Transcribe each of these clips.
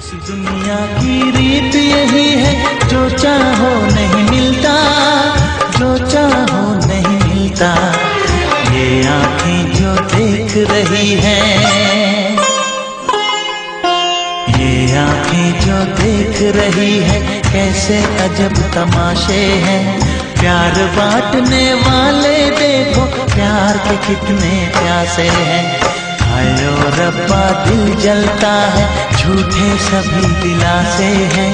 इस दुनिया की रीत यही है, जो चाहो नहीं मिलता, जो चाहो नहीं मिलता। ये आंखें जो देख रही हैं, ये आंखें जो देख रही है, कैसे अजब तमाशे हैं। प्यार बांटने वाले देखो, प्यार के कितने प्यासे हैं। हायो रब्बा दिल जलता है, झूठे सभी दिलासे हैं।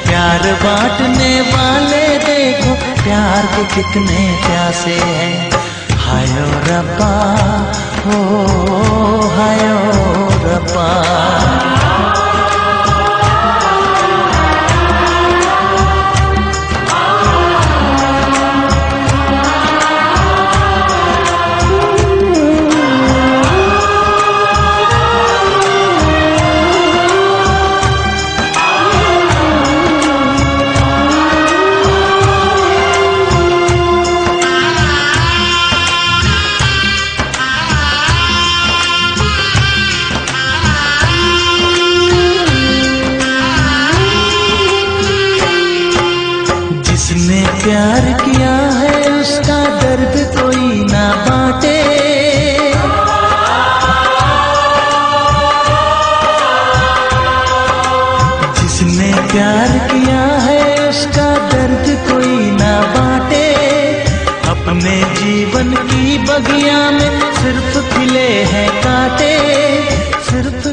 प्यार बांटने वाले देखो, प्यार के कितने प्यासे हैं। हायो रब्बा, हो हायो रब्बा। जिसने प्यार किया है उसका दर्द कोई ना बांटे। जिसने प्यार किया है उसका दर्द कोई ना बांटे। अपने जीवन की बगिया में सिर्फ खिले हैं कांटे, सिर्फ